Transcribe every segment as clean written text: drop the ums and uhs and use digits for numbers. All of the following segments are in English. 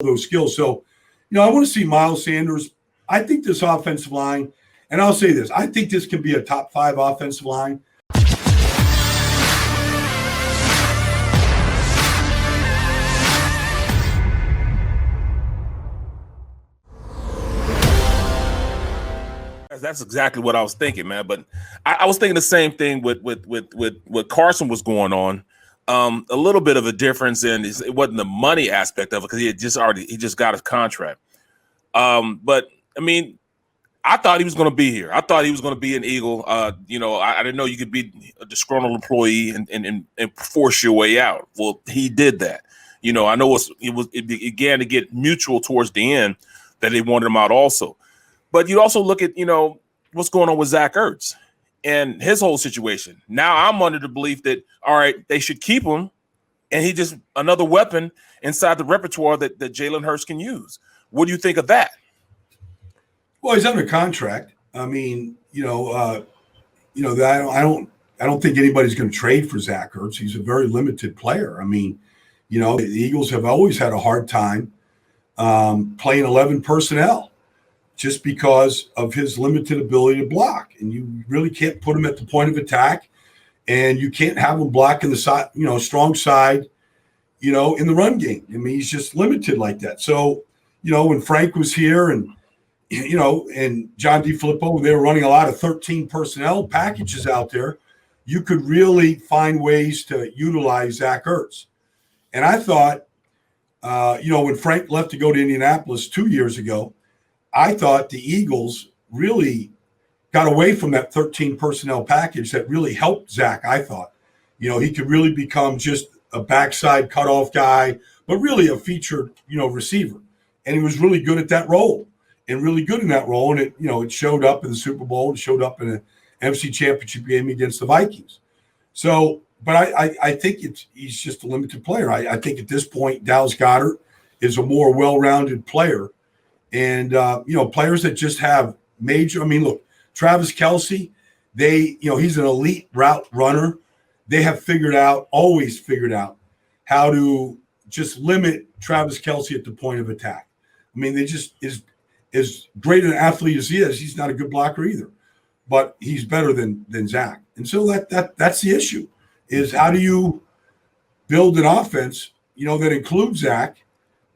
those skills. So, I want to see Miles Sanders. I think this offensive line, and I'll say this, I think this can be a top 5 offensive line. That's exactly what I was thinking, man. But I was thinking the same thing with what Carson was going on. A little bit of a difference in it wasn't the money aspect of it because he just got his contract. But I mean, I thought he was going to be here. I thought he was going to be an Eagle. I didn't know you could be a disgruntled employee and force your way out. Well, he did that. I know it began to get mutual towards the end that they wanted him out also. But you also look at, what's going on with Zach Ertz and his whole situation. Now I'm under the belief that, all right, they should keep him, and he just another weapon inside the repertoire that Jalen Hurts can use. What do you think of that? Well, he's under contract. I mean, I don't think anybody's going to trade for Zach Ertz. He's a very limited player. I mean, the Eagles have always had a hard time playing 11 personnel, just because of his limited ability to block. And you really can't put him at the point of attack, and you can't have him blocking the side, strong side, in the run game. I mean, he's just limited like that. So, when Frank was here and John DeFilippo, they were running a lot of 13 personnel packages out there, you could really find ways to utilize Zach Ertz. And I thought, when Frank left to go to Indianapolis 2 years ago, I thought the Eagles really got away from that 13 personnel package that really helped Zach. I thought, he could really become just a backside cutoff guy, but really a featured, receiver. And he was really good at that role and really good in that role. And it showed up in the Super Bowl. It showed up in an NFC Championship game against the Vikings. So, but I think he's just a limited player. I think at this point, Dallas Goedert is a more well-rounded player. And, players that just have major – I mean, look, Travis Kelce, he's an elite route runner. They have always figured out how to just limit Travis Kelce at the point of attack. I mean, they just as great an athlete as he is, he's not a good blocker either. But he's better than Zach. And so that's the issue, is how do you build an offense, that includes Zach,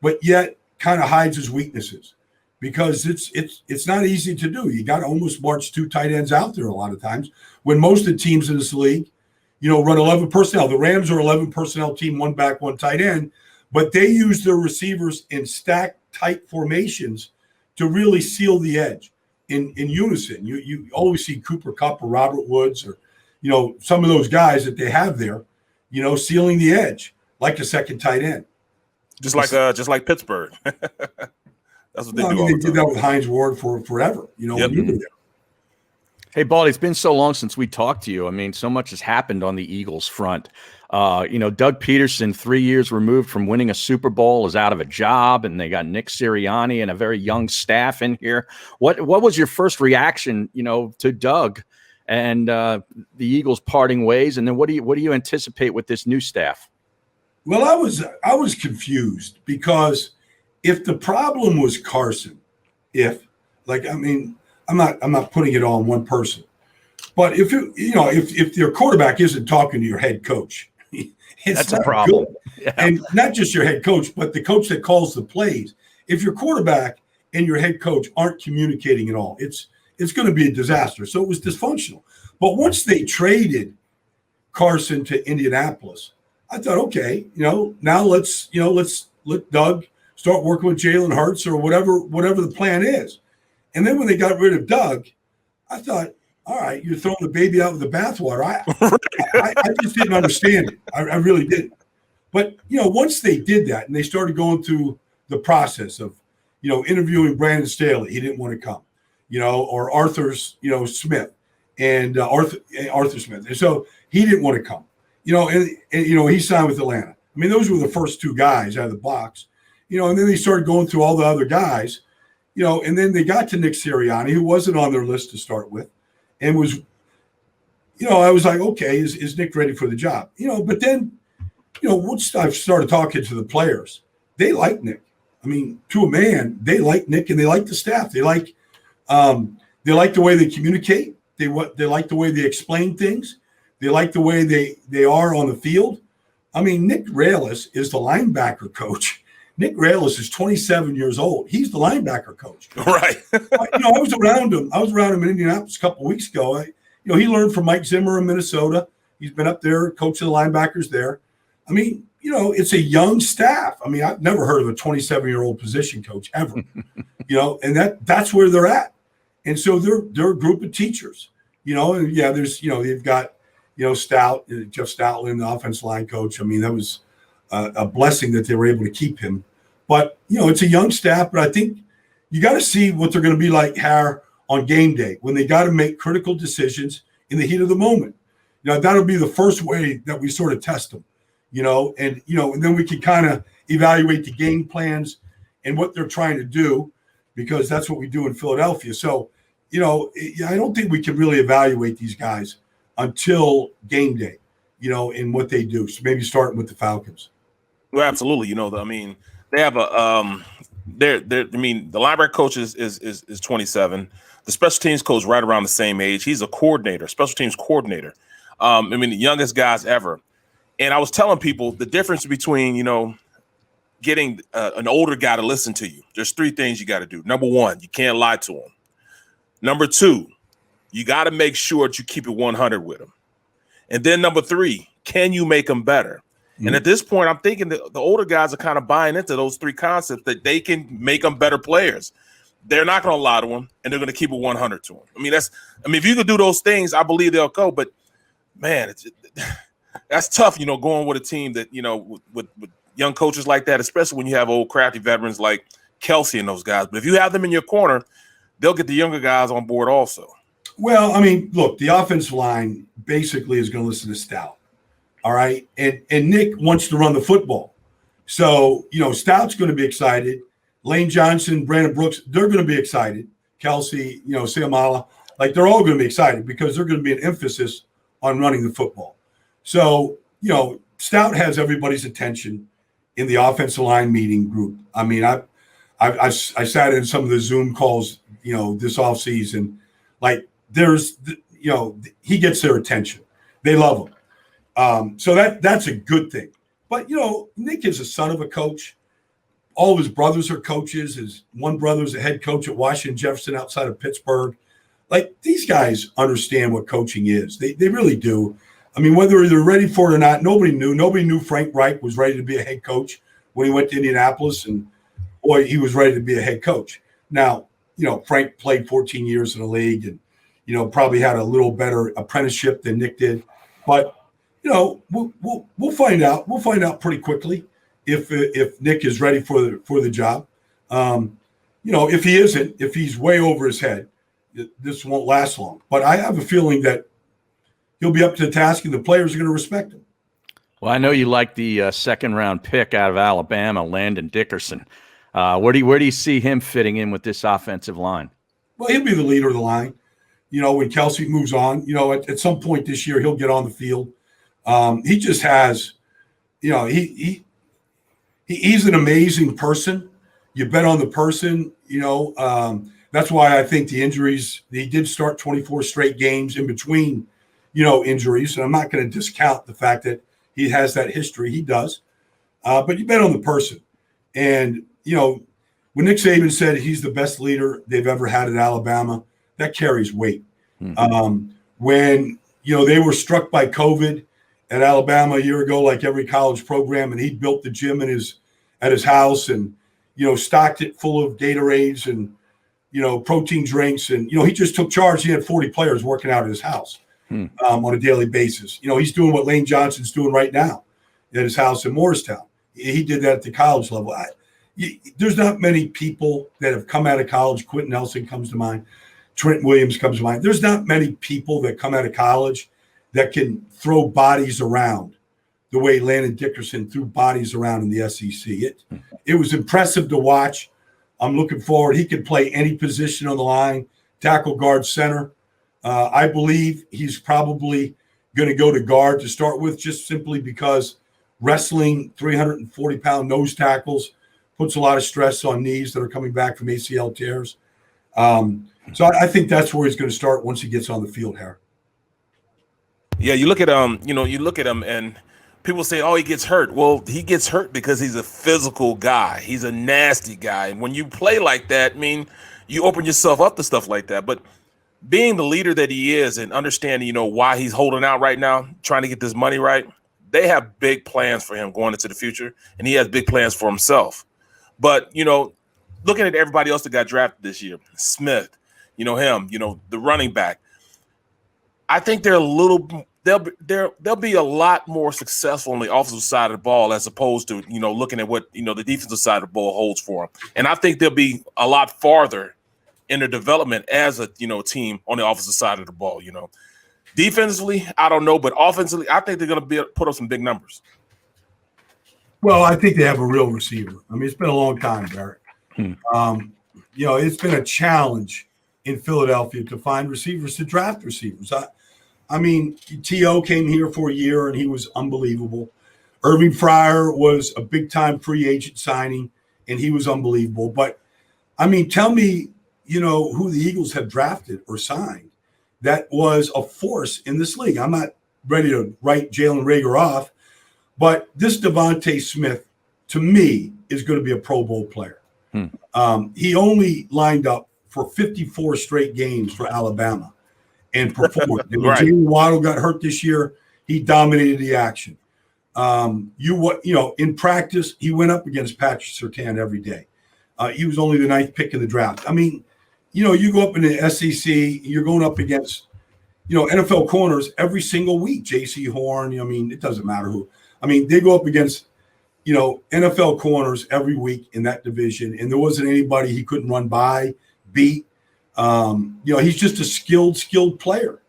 but yet kind of hides his weaknesses. Because it's not easy to do. You got to almost march 2 tight ends out there a lot of times. When most of the teams in this league, run 11 personnel. The Rams are 11 personnel team, 1 back, 1 tight end, but they use their receivers in stacked tight formations to really seal the edge in unison. You always see Cooper Kupp or Robert Woods or some of those guys that they have there, sealing the edge like a second tight end. Just like Pittsburgh. That's what they do. I mean, they did that with Hines Ward for forever, when you were there. Hey, Baldy, it's been so long since we talked to you. I mean, so much has happened on the Eagles front. Doug Peterson, 3 years removed from winning a Super Bowl, is out of a job, and they got Nick Sirianni and a very young staff in here. What was your first reaction, to Doug and the Eagles parting ways? And then what do you anticipate with this new staff? Well, I was confused because if the problem was Carson, I'm not putting it all on one person, but if your quarterback isn't talking to your head coach, that's a problem. Yeah. And not just your head coach, but the coach that calls the plays. If your quarterback and your head coach aren't communicating at all, it's going to be a disaster. So it was dysfunctional. But once they traded Carson to Indianapolis, I thought, okay, now let's let Doug start working with Jalen Hurts or whatever the plan is. And then when they got rid of Doug, I thought, all right, you're throwing the baby out with the bathwater. I just didn't understand it. I really didn't. But, once they did that and they started going through the process of, interviewing Brandon Staley, he didn't want to come, or Arthur Smith and Arthur Smith. And so he didn't want to come, and he signed with Atlanta. I mean, those were the first 2 guys out of the box. And then they started going through all the other guys, and then they got to Nick Sirianni, who wasn't on their list to start with, and was, I was like, okay, is Nick ready for the job? But then, once I started talking to the players, they like Nick. I mean, to a man, they like Nick and they like the staff. They like the way they communicate. They like the way they explain things. They like the way they are on the field. I mean, Nick Rallis is the linebacker coach. Nick Rallis is 27 years old. He's the linebacker coach. Right. I was around him. I was around him in Indianapolis a couple of weeks ago. He learned from Mike Zimmer in Minnesota. He's been up there coaching the linebackers there. I mean, it's a young staff. I mean, I've never heard of a 27-year-old position coach ever. And that's where they're at. And so they're a group of teachers. And yeah, there's they've got Stout, Jeff Stoutland, the offensive line coach. I mean, that was a blessing that they were able to keep him. But it's a young staff. But I think you got to see what they're going to be like on game day when they got to make critical decisions in the heat of the moment. That'll be the first way that we sort of test them. And then we can kind of evaluate the game plans and what they're trying to do, because that's what we do in Philadelphia. So, I don't think we can really evaluate these guys until game day, in what they do. So maybe starting with the Falcons. Well, absolutely. I mean, they have the linebacker coach is 27. The special teams coach right around the same age. He's a coordinator, special teams coordinator. The youngest guys ever. And I was telling people the difference between, getting an older guy to listen to you. There's three things you got to do. Number one, you can't lie to him. Number two, you got to make sure that you keep it 100 with him. And then number three, can you make them better? Mm-hmm. And at this point, I'm thinking that the older guys are kind of buying into those three concepts, that they can make them better players. They're not going to lie to them, and they're going to keep it 100 to them. If you could do those things, I believe they'll go. But man, that's tough, going with a team that, with young coaches like that, especially when you have old crafty veterans like Kelsey and those guys. But if you have them in your corner, they'll get the younger guys on board also. Well, look, the offensive line basically is going to listen to Stout. All right. And Nick wants to run the football. So, Stout's going to be excited. Lane Johnson, Brandon Brooks, they're going to be excited. Kelsey, Siamala, they're all going to be excited because they're going to be an emphasis on running the football. So, Stout has everybody's attention in the offensive line meeting group. I sat in some of the Zoom calls, this offseason. He gets their attention. They love him. So that's a good thing. But, Nick is a son of a coach. All of his brothers are coaches. His one brother's a head coach at Washington Jefferson outside of Pittsburgh. These guys understand what coaching is. They really do. Whether they're ready for it or not, nobody knew. Nobody knew Frank Reich was ready to be a head coach when he went to Indianapolis, and boy, he was ready to be a head coach. Now, Frank played 14 years in the league and, probably had a little better apprenticeship than Nick did. But, we'll find out. We'll find out pretty quickly if Nick is ready for the job. If he isn't, if he's way over his head, this won't last long. But I have a feeling that he'll be up to the task, and the players are going to respect him. Well, I know you like the second-round pick out of Alabama, Landon Dickerson. Where do you see him fitting in with this offensive line? Well, he'll be the leader of the line. When Kelsey moves on, at some point this year, he'll get on the field. He just has, he's an amazing person. You bet on the person, that's why I think the injuries, he did start 24 straight games in between, injuries. And I'm not going to discount the fact that he has that history. He does. But you bet on the person. And, when Nick Saban said he's the best leader they've ever had at Alabama, that carries weight. Mm-hmm. When, they were struck by COVID at Alabama a year ago, like every college program, and he built the gym at his house and, stocked it full of Gatorades and, protein drinks. And, he just took charge. He had 40 players working out at his house on a daily basis. He's doing what Lane Johnson's doing right now at his house in Morristown. He did that at the college level. There's not many people that have come out of college. Quentin Nelson comes to mind. Trent Williams comes to mind. There's not many people that come out of college that can throw bodies around the way Landon Dickerson threw bodies around in the SEC. It was impressive to watch. I'm looking forward. He can play any position on the line, tackle, guard, center. I believe he's probably going to go to guard to start with, just simply because wrestling 340-pound nose tackles puts a lot of stress on knees that are coming back from ACL tears. So I think that's where he's going to start once he gets on the field, Harry. Yeah, you look at you look at him and people say, "Oh, he gets hurt." Well, he gets hurt because he's a physical guy. He's a nasty guy. And when you play like that, I mean, you open yourself up to stuff like that. But being the leader that he is and understanding, why he's holding out right now, trying to get this money right, they have big plans for him going into the future, and he has big plans for himself. But, looking at everybody else that got drafted this year, Smith, him, the running back, I think they'll be a lot more successful on the offensive side of the ball as opposed to, looking at what, the defensive side of the ball holds for them. And I think they'll be a lot farther in their development as a, team on the offensive side of the ball, Defensively, I don't know, but offensively, I think they're going to put up some big numbers. Well, I think they have a real receiver. I mean, it's been a long time, Barrett. It's been a challenge in Philadelphia to find receivers, to draft receivers. I mean, T.O. came here for a year, and he was unbelievable. Irving Fryer was a big-time free agent signing, and he was unbelievable. But, I mean, tell me, who the Eagles have drafted or signed that was a force in this league. I'm not ready to write Jalen Reagor off, but this Devontae Smith, to me, is going to be a Pro Bowl player. He only lined up for 54 straight games for Alabama and performed. And when Right. Jalen Waddle got hurt this year, he dominated the action. In practice, he went up against Patrick Surtain every day. He was only the 9th pick in the draft. I mean, you go up in the SEC, you're going up against, NFL corners every single week. J.C. Horn, it doesn't matter who. I mean, they go up against, NFL corners every week in that division, and there wasn't anybody he couldn't run by, beat. He's just a skilled player.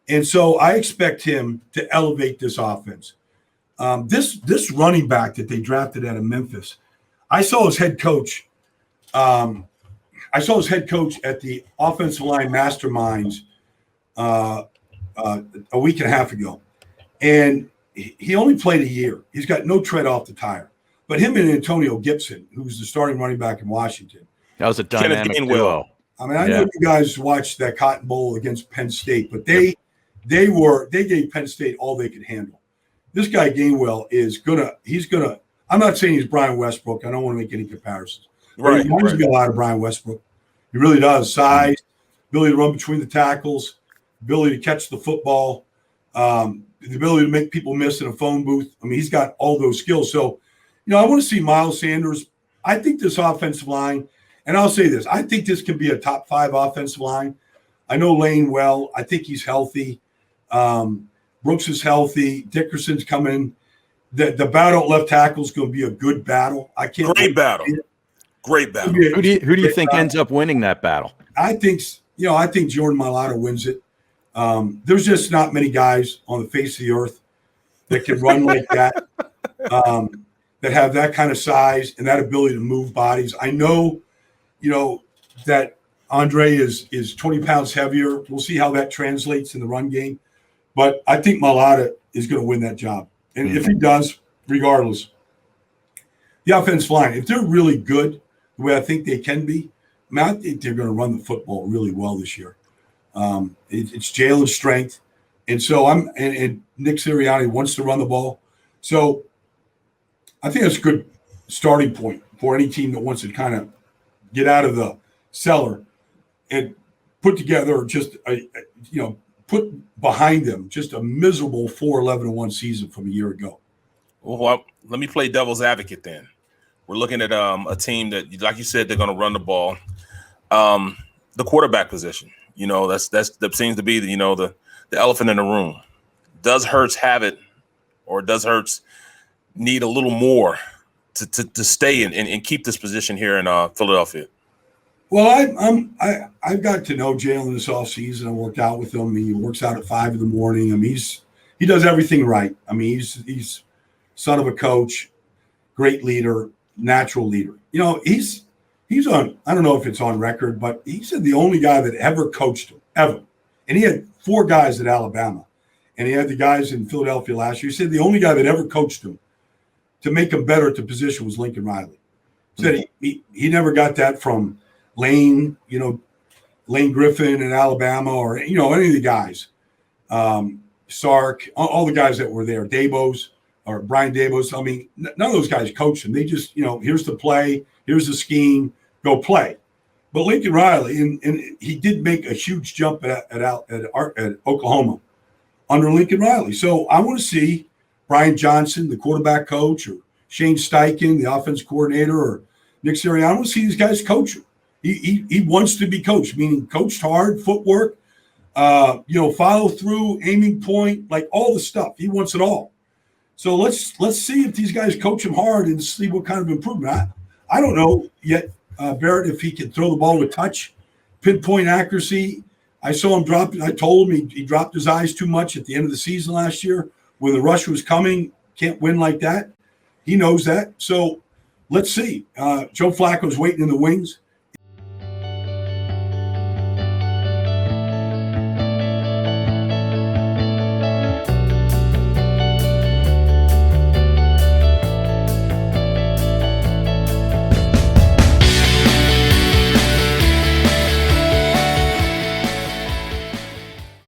And so I expect him to elevate this offense. This running back that they drafted out of Memphis, I saw his head coach at the offensive line masterminds a week and a half ago. And he only played a year. He's got no tread off the tire. But him and Antonio Gibson, who's the starting running back in Washington. That was a dynamic duo. I mean, I know you guys watched that Cotton Bowl against Penn State, but they gave Penn State all they could handle. This guy Gainwell I'm not saying he's Brian Westbrook. I don't want to make any comparisons. Right. He reminds me a lot of Brian Westbrook. He really does. Size, ability to run between the tackles, ability to catch the football, the ability to make people miss in a phone booth. I mean, he's got all those skills. So, I want to see Miles Sanders. I think this offensive line, and I'll say this, I think this can be a top 5 offensive line. I know Lane well. I think he's healthy. Brooks is healthy. Dickerson's coming. The battle at left tackle is going to be a good battle. Great battle. Who do you think ends up winning that battle? I think Jordan Mailata wins it. There's just not many guys on the face of the earth that can run like that, that have that kind of size and that ability to move bodies. I know, that Andre is 20 pounds heavier. We'll see how that translates in the run game. But I think Mailata is going to win that job. And if he does, regardless, the offensive line, if they're really good the way I think they can be, I think they're going to run the football really well this year. It's Jalen's strength. And so and Nick Sirianni wants to run the ball. So I think that's a good starting point for any team that wants to kind of get out of the cellar and put together put behind them just a miserable 4-11-1 season from a year ago. Well, let me play devil's advocate then. We're looking at a team that, like you said, they're going to run the ball. The quarterback position, that seems to be the elephant in the room. Does Hurts have it, or does Hurts need a little more to stay and keep this position here in Philadelphia? Well, I've got to know Jalen this offseason. I worked out with him. He works out at 5 a.m. I mean, he does everything right. I mean, he's son of a coach, great leader, natural leader. He's on, I don't know if it's on record, but he said the only guy that ever coached him, ever. And he had 4 guys at Alabama, and he had the guys in Philadelphia last year. He said the only guy that ever coached him to make him better at the position was Lincoln Riley. Said he never got that from Lane, Lane Griffin in Alabama, or any of the guys, Sark, all the guys that were there, Dabos or Brian Dabos. I mean, none of those guys coached him. They just, here's the play, here's the scheme, go play. But Lincoln Riley, and he did make a huge jump at Oklahoma under Lincoln Riley. So I want to see Brian Johnson, the quarterback coach, or Shane Steichen, the offense coordinator, or Nick Sirianni. I want to see these guys coach him. He wants to be coached, meaning coached hard, footwork, follow through, aiming point, like all the stuff. He wants it all. So let's see if these guys coach him hard and see what kind of improvement. I don't know yet, Barrett, if he can throw the ball with touch, pinpoint accuracy. I saw him drop. I told him he dropped his eyes too much at the end of the season last year when the rush was coming. Can't win like that. He knows that. So let's see. Joe Flacco's waiting in the wings.